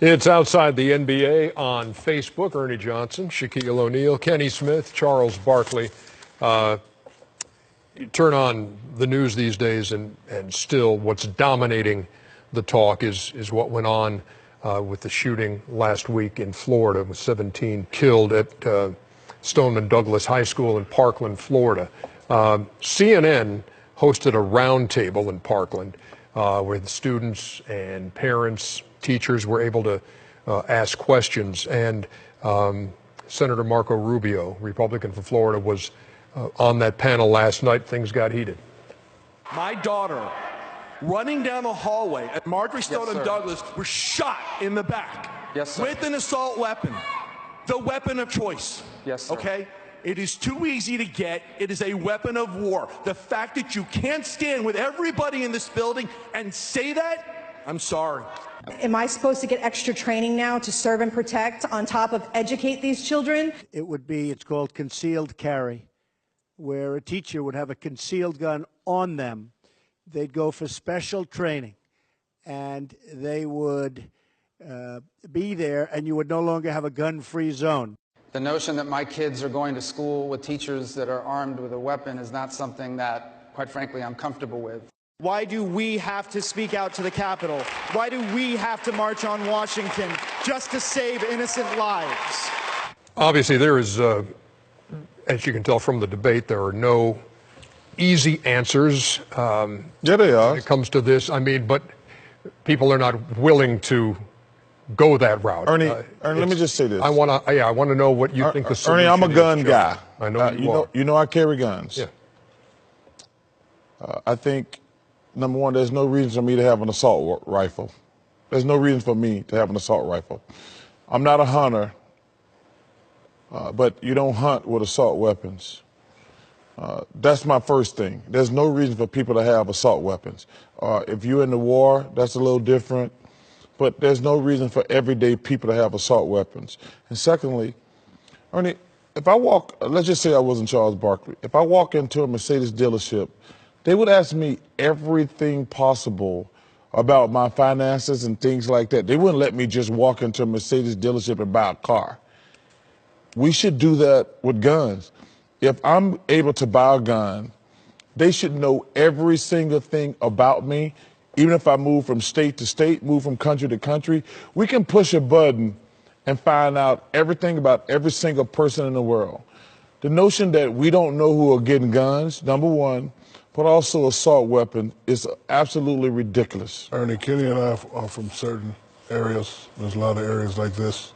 It's Outside the NBA on Facebook. Ernie Johnson, Shaquille O'Neal, Kenny Smith, Charles Barkley. You turn on the news these days, and still what's dominating the talk is what went on with the shooting last week in Florida, with 17 killed at Stoneman Douglas High School in Parkland, Florida. CNN hosted a roundtable in Parkland where the students and parents, teachers were able to ask questions. And Senator Marco Rubio, Republican from Florida, was on that panel last night. Things got heated. My daughter, running down the hallway at Marjorie Stoneman Douglas, was shot in the back with an assault weapon, the weapon of choice. Yes, sir. Okay? It is too easy to get. It is a weapon of war. The fact that you can't stand with everybody in this building and say that, I'm sorry. Am I supposed to get extra training now to serve and protect on top of educate these children? It would be, it's called concealed carry, where a teacher would have a concealed gun on them. They'd go for special training, and they would be there, and you would no longer have a gun-free zone. The notion that my kids are going to school with teachers that are armed with a weapon is not something that, quite frankly, I'm comfortable with. Why do we have to speak out to the Capitol? Why do we have to march on Washington just to save innocent lives? Obviously, there is, as you can tell from the debate, there are no easy answers. Yeah, they are. When it comes to this, I mean, but people are not willing to go that route. Ernie, let me just say this. I want to know what you think the solution Ernie, I'm a gun is, guy. I know you know I carry guns. Yeah. I think, number one, there's no reason for me to have an assault rifle. There's no reason for me to have an assault rifle. I'm not a hunter, but you don't hunt with assault weapons. That's my first thing. There's no reason for people to have assault weapons. If you're in the war, that's a little different. But there's no reason for everyday people to have assault weapons. And secondly, Ernie, if I walk, let's just say I wasn't Charles Barkley. If I walk into a Mercedes dealership, they would ask me everything possible about my finances and things like that. They wouldn't let me just walk into a Mercedes dealership and buy a car. We should do that with guns. If I'm able to buy a gun, they should know every single thing about me. Even if I move from state to state, move from country to country, we can push a button and find out everything about every single person in the world. The notion that we don't know who are getting guns, number one, but also assault weapons, is absolutely ridiculous. Ernie, Kenny and I are from certain areas. There's a lot of areas like this.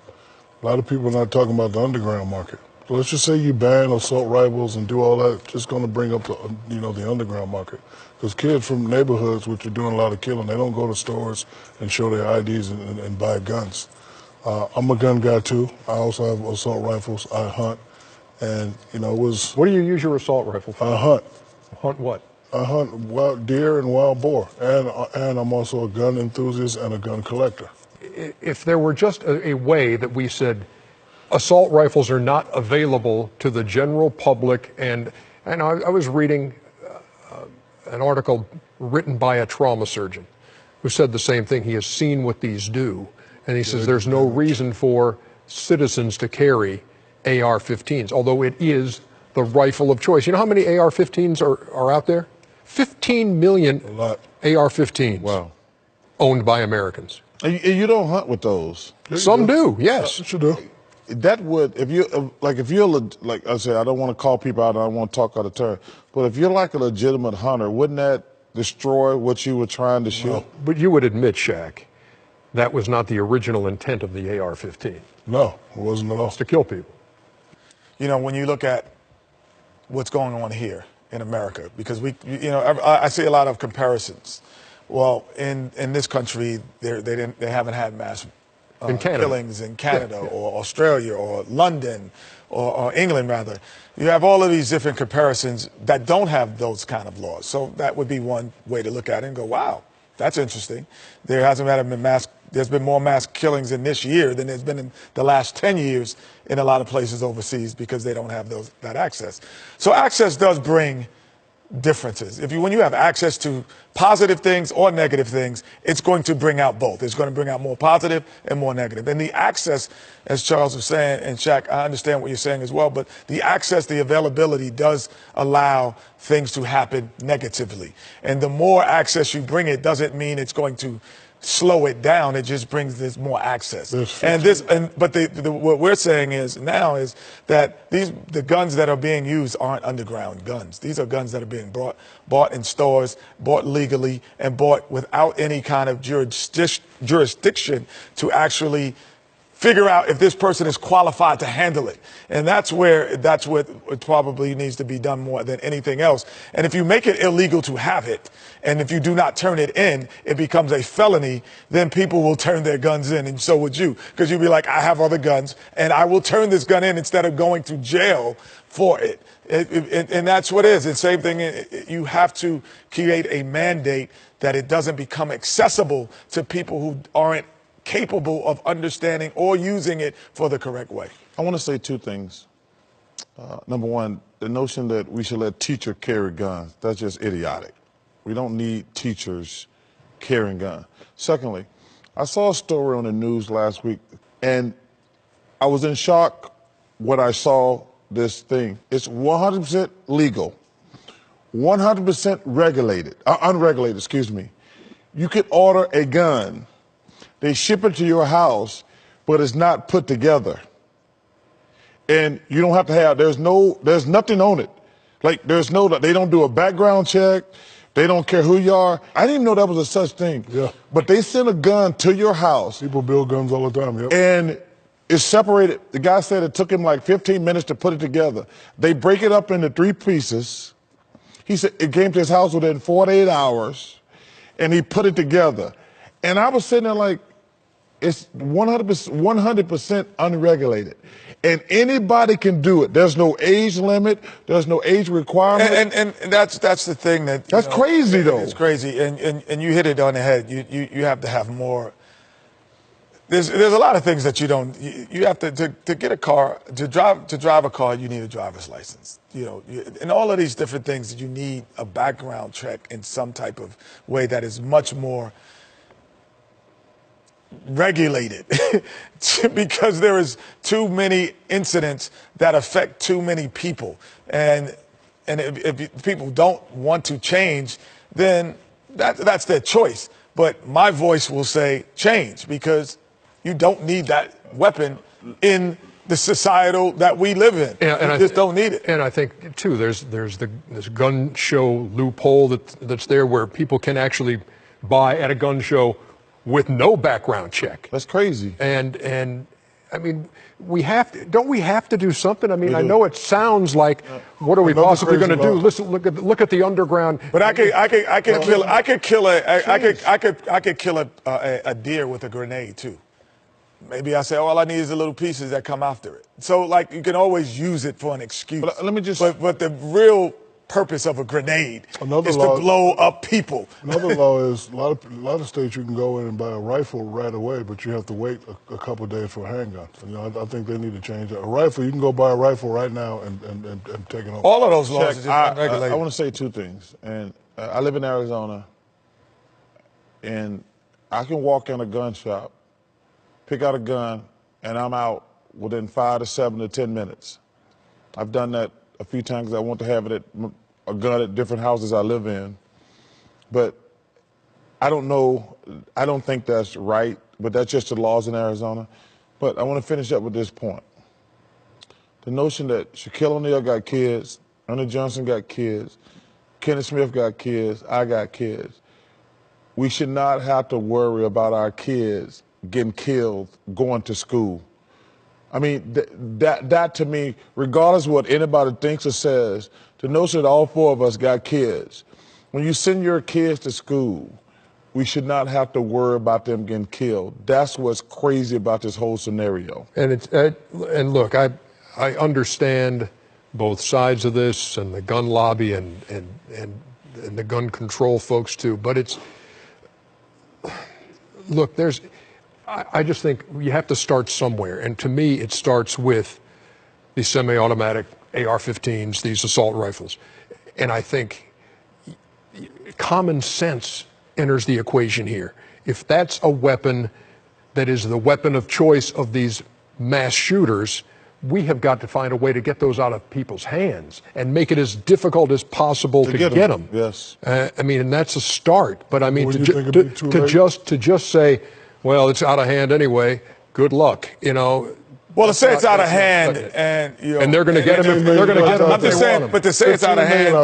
A lot of people are not talking about the underground market. So let's just say you ban assault rifles and do all that. Just going to bring up the, the underground market. Because kids from neighborhoods, which are doing a lot of killing, they don't go to stores and show their IDs and buy guns. I'm a gun guy too. I also have assault rifles. I hunt, and it was. What do you use your assault rifle for? I hunt. Hunt what? I hunt wild deer and wild boar, and I'm also a gun enthusiast and a gun collector. If there were just a way that we said assault rifles are not available to the general public, and I was reading an article written by a trauma surgeon who said the same thing. He has seen what these do, and he says there's no reason for citizens to carry AR-15s, although it is the rifle of choice. You know how many AR-15s are out there? 15 million AR-15s owned by Americans. And you don't hunt with those. Some do, yes. What you do? That would, if you're like I said, I don't want to call people out, I don't want to talk out of turn, but if you're like a legitimate hunter, wouldn't that destroy what you were trying to shoot? But you would admit, Shaq, that was not the original intent of the AR-15. No, it wasn't at all. It's to kill people. When you look at what's going on here in America, because I see a lot of comparisons. Well, in this country, they haven't had mass killings in Canada or Australia or London or England, rather. You have all of these different comparisons that don't have those kind of laws. So that would be one way to look at it and go, wow, that's interesting. There's been more mass killings in this year than there's been in the last 10 years in a lot of places overseas because they don't have that access. So access does bring differences. When you have access to positive things or negative things, it's going to bring out both. It's going to bring out more positive and more negative. And the access, as Charles was saying, and Shaq, I understand what you're saying as well, but the access, the availability does allow things to happen negatively. And the more access you bring, it doesn't mean it's going to slow it down. It just brings this more access. But what we're saying is that the guns that are being used aren't underground guns. These are guns that are being bought in stores, bought legally, and bought without any kind of jurisdiction to actually figure out if this person is qualified to handle it. And that's what it probably needs to be done more than anything else. And if you make it illegal to have it, and if you do not turn it in, it becomes a felony, then people will turn their guns in, and so would you. Because you'll be like, I have other guns, and I will turn this gun in instead of going to jail for it. And that's what it is. It's the same thing. You have to create a mandate that it doesn't become accessible to people who aren't capable of understanding or using it for the correct way. I want to say two things. Number one, the notion that we should let teachers carry guns, that's just idiotic. We don't need teachers carrying guns. Secondly, I saw a story on the news last week, and I was in shock when I saw this thing. It's 100% legal, 100% unregulated, excuse me. You could order a gun. They ship it to your house, but it's not put together. And you don't have to have, there's nothing on it. Like they don't do a background check. They don't care who you are. I didn't even know that was a such thing. Yeah. But they send a gun to your house. People build guns all the time, yep. And it's separated. The guy said it took him like 15 minutes to put it together. They break it up into 3 pieces. He said it came to his house within 48 hours, and he put it together. And I was sitting there like, it's 100% unregulated. And anybody can do it. There's no age limit. There's no age requirement. And that's the thing that's crazy, though. It's crazy. And you hit it on the head. You have to have more. There's a lot of things that you have to get a car, to drive a car, you need a driver's license. And all of these different things, you need a background check in some type of way that is much more regulated because there is too many incidents that affect too many people. And if people don't want to change, then that's their choice. But my voice will say change, because you don't need that weapon in the societal that we live in. You just don't need it. And I think, too, there's this gun show loophole that's there where people can actually buy at a gun show with no background check. That's crazy. And I mean, don't we have to do something? I mean, I know it sounds like, what are we possibly going to do? Listen, look at the underground. But I could kill a deer with a grenade too. Maybe I say, all I need is the little pieces that come after it. So, like, you can always use it for an excuse. But let me just. But the real purpose of a grenade is to blow up people. Another law is a lot of states you can go in and buy a rifle right away, but you have to wait a couple of days for a handgun. I think they need to change that. A rifle, you can go buy a rifle right now and take it home. All of those laws are just unregulated. I want to say two things. And I live in Arizona, and I can walk in a gun shop, pick out a gun, and I'm out within 5 to 7 to 10 minutes. I've done that a few times. I want to have a gun at different houses I live in. But I don't know, I don't think that's right, but that's just the laws in Arizona. But I want to finish up with this point. The notion that Shaquille O'Neal got kids, Ernie Johnson got kids, Kenneth Smith got kids, I got kids. We should not have to worry about our kids getting killed going to school. I mean, that to me, regardless of what anybody thinks or says, the notion that all 4 of us got kids, when you send your kids to school, we should not have to worry about them getting killed. That's what's crazy about this whole scenario. And and look, I understand both sides of this, and the gun lobby and the gun control folks too. But look, I just think you have to start somewhere. And to me, it starts with these semi-automatic AR-15s, these assault rifles. And I think common sense enters the equation here. If that's a weapon that is the weapon of choice of these mass shooters, we have got to find a way to get those out of people's hands and make it as difficult as possible to get them. Yes. I mean, and that's a start. But I mean, to just say, well, it's out of hand anyway. Good luck, you know. Well, to say it's out of hand, and you know, and they're going to get them. They're going to get them. I'm just saying, but to say it's out of hand,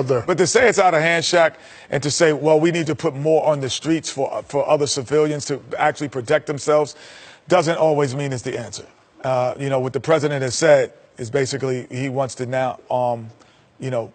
Shaq, and to say, well, we need to put more on the streets for other civilians to actually protect themselves, doesn't always mean it's the answer. You know, what the president has said is basically he wants to now arm, you know,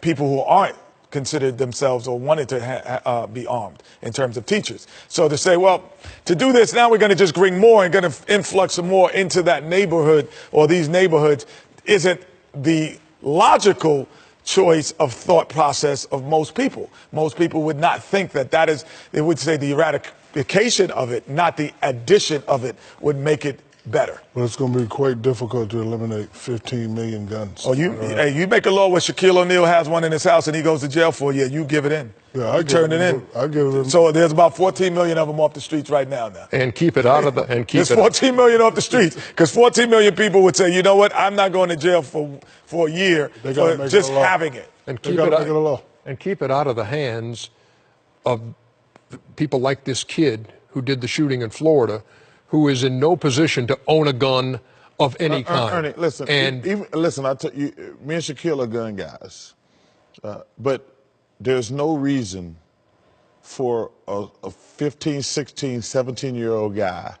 people who aren't considered themselves or wanted to be armed in terms of teachers. So to say, well, to do this, now we're going to just bring more and going to influx some more into that neighborhood or these neighborhoods isn't the logical choice of thought process of most people. Most people would not think that is, they would say the eradication of it, not the addition of it, would make it better. But it's going to be quite difficult to eliminate 15 million guns. Oh, hey, you make a law where Shaquille O'Neal has one in his house and he goes to jail for a year, you give it in. Yeah, you turn it in. I give it in. So there's about 14 million of them off the streets right now. And keep it out of the. And keep there's 14 million off the streets because 14 million people would say, you know what, I'm not going to jail for a year for just having it. And keep it out of the hands of people like this kid who did the shooting in Florida, who is in no position to own a gun of any kind. Ernie, listen, listen. I tell you, me and Shaquille are gun guys, but there's no reason for a 15, 16, 17-year-old guy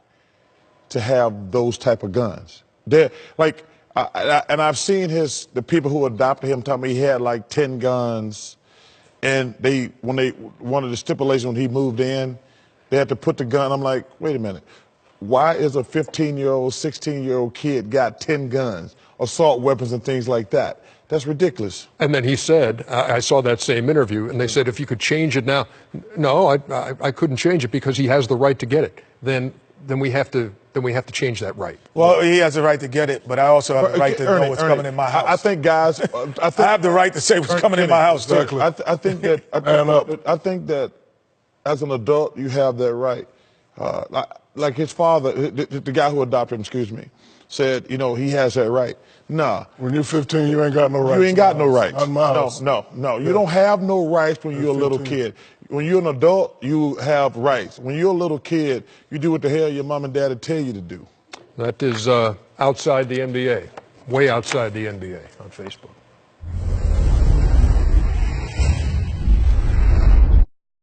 to have those type of guns. They're like, and I've seen the people who adopted him tell me he had like 10 guns, and one of the stipulations when he moved in, they had to put the gun. I'm like, wait a minute. Why is a 15-year-old, 16-year-old kid got 10 guns, assault weapons and things like that? That's ridiculous. And then he said, I saw that same interview, and they said, if you could change it now. No, I couldn't change it because he has the right to get it. Then we have to change that right. Well, he has the right to get it, but I also have the right to know what's coming in my house. I think, guys, I have the right to say what's coming in my house, too. Exactly. I think that as an adult, you have that right. Like his father, the guy who adopted him, said, you know, he has that right. Nah. When you're 15, you ain't got no rights. You ain't got no rights. Not in my house. No. You don't have no rights when you're a little kid. When you're an adult, you have rights. When you're a little kid, you do what the hell your mom and dad tell you to do. That is outside the NBA, way outside the NBA on Facebook.